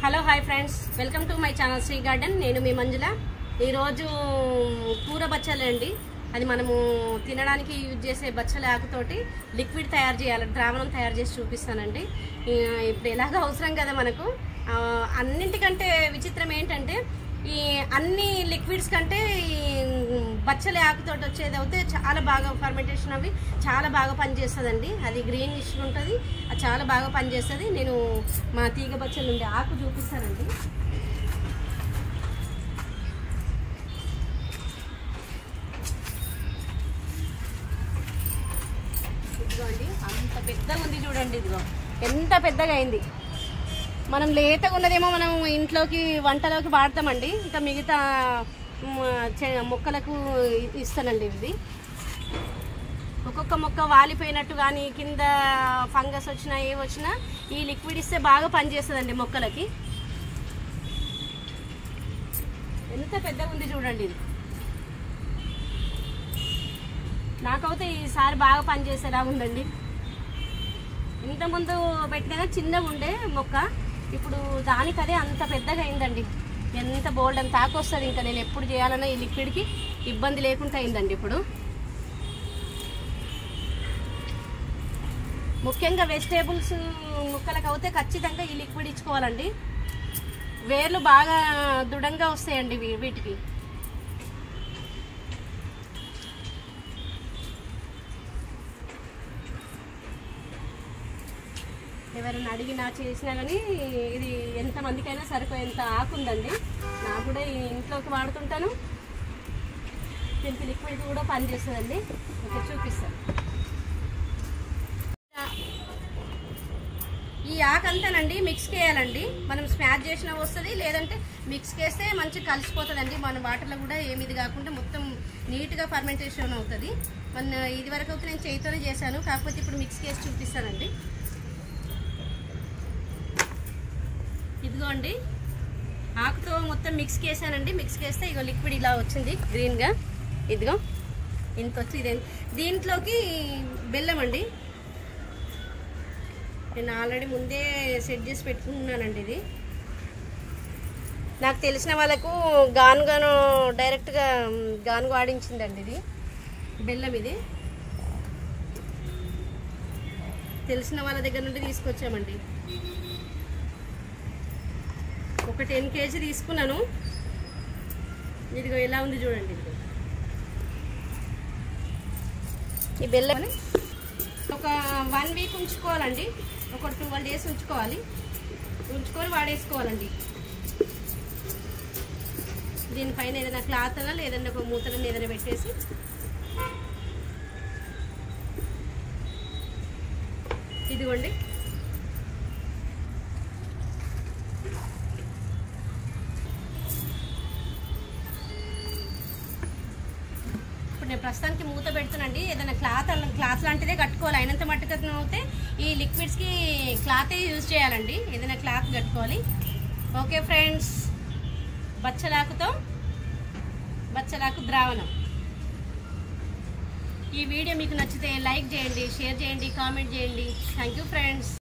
Hello hi friends, welcome to my channel Sri Garden. నేను మీ మంజుల. ఈరోజు కూర బచ్చలండి. అది మనము తినడానికి యూజ్ చేసే బచ్చల ఆకుతోటి లిక్విడ్ తయారు చేయాలి, ద్రావణం తయారు చేసి చూపిస్తానండి. ఇప్పుడు ఎలాగో అవసరం కదా మనకు. అన్నింటికంటే విచిత్రం ఏంటంటే ఈ అన్ని లిక్విడ్స్ కంటే ఈ బచ్చల ఆకుతోటి వచ్చేది అయితే చాలా బాగా ఫర్మెంటేషన్ అవి చాలా బాగా పనిచేస్తుందండి. అది గ్రీనిష్ ఉంటుంది, అది చాలా బాగా పనిచేస్తుంది. నేను మా తీగ బచ్చల నుండి ఆకు చూపిస్తానండి. ఇదిగో అండి, అంత పెద్దగా ఉంది చూడండి. ఇదిగో ఎంత పెద్దగా అయింది. మనం లేతగా ఉన్నదేమో మనం ఇంట్లోకి వంటలోకి వాడతామండి. ఇంకా మిగతా మొక్కలకు ఇస్తానండి. ఇది ఒక్కొక్క మొక్క వాలిపోయినట్టు కానీ కింద ఫంగస్ వచ్చినా ఏ వచ్చినా ఈ లిక్విడ్ ఇస్తే బాగా పనిచేస్తుందండి మొక్కలకి. ఎంత పెద్దగా ఉంది చూడండి. ఇది నాకైతే ఈసారి బాగా పనిచేసేలా ఉందండి. ఇంతకుముందు పెట్టినా చిన్నగా ఉండే మొక్క, ఇప్పుడు దానికదే అంత పెద్దగా అయిందండి. ఎంత బోల్డ్ అంత తాకు వస్తుంది. ఇంకా నేను ఎప్పుడు చేయాలన్నా ఈ లిక్విడ్కి ఇబ్బంది లేకుండా అయిందండి. ఇప్పుడు ముఖ్యంగా వెజిటేబుల్స్ మొక్కలకు అయితే ఖచ్చితంగా ఈ లిక్విడ్ ఇచ్చుకోవాలండి. వేర్లు బాగా దృఢంగా వస్తాయండి వీటికి. ఎవరైనా అడిగినా చేసినా కానీ ఇది ఎంతమందికైనా సరిపోయేంత ఆకుందండి. నాకు కూడా ఇంట్లోకి వాడుతుంటాను. దీనికి లిక్విడ్ కూడా పనిచేస్తుందండి. ఓకే, చూపిస్తాను. ఈ ఆకంతానండి మిక్స్కి వేయాలండి. మనం స్మాష్ చేసినా వస్తుంది, లేదంటే మిక్స్కి వేస్తే మంచిగా కలిసిపోతుందండి. మన వాటర్లో కూడా ఏమిది కాకుండా మొత్తం నీట్గా ఫర్మెంటేషన్ అవుతుంది. ఇది వరకు అయితే నేను చేయితోనే చేశాను, కాకపోతే ఇప్పుడు మిక్స్కి వేసి చూపిస్తానండి. ఇదిగో అండి, ఆకుతో మొత్తం మిక్స్కి వేసానండి. మిక్స్కి వేస్తే ఇగో లిక్విడ్ ఇలా వచ్చింది గ్రీన్గా. ఇదిగో ఇంత వచ్చి ఇదే. దీంట్లోకి బెల్లం అండి. నేను ఆల్రెడీ ముందే సెట్ చేసి పెట్టుకుంటున్నానండి. ఇది నాకు తెలిసిన వాళ్ళకు గానుగాను డైరెక్ట్గా గానుగు ఆడించిందండి. ఇది బెల్లం, ఇది తెలిసిన వాళ్ళ దగ్గర నుండి తీసుకొచ్చామండి. ఒక 10 kg తీసుకున్నాను. ఇదిగో ఎలా ఉంది చూడండి. ఇదిగో ఈ బెల్లం ఒక 1 వీక్ ఉంచుకోవాలండి. ఒక 12 days ఉంచుకొని వాడేసుకోవాలండి. దీనిపైన ఏదైనా క్లాత్ అన్నా లేదన్నా ఒక మూతలను ఏదైనా పెట్టేసి ఇదిగోండి. నేను ప్రస్తుతానికి మూత పెడుతున్నాండి. ఏదైనా క్లాత్ లాంటిదే కట్టుకోవాలి. అయినంత మట్టుకు అయితే ఈ లిక్విడ్స్కి క్లాతే యూజ్ చేయాలండి. ఏదైనా క్లాత్ కట్టుకోవాలి. ఓకే ఫ్రెండ్స్, బచ్చలాకు ద్రావణం. ఈ వీడియో మీకు నచ్చితే లైక్ చేయండి, షేర్ చేయండి, కామెంట్ చేయండి. Thank you friends.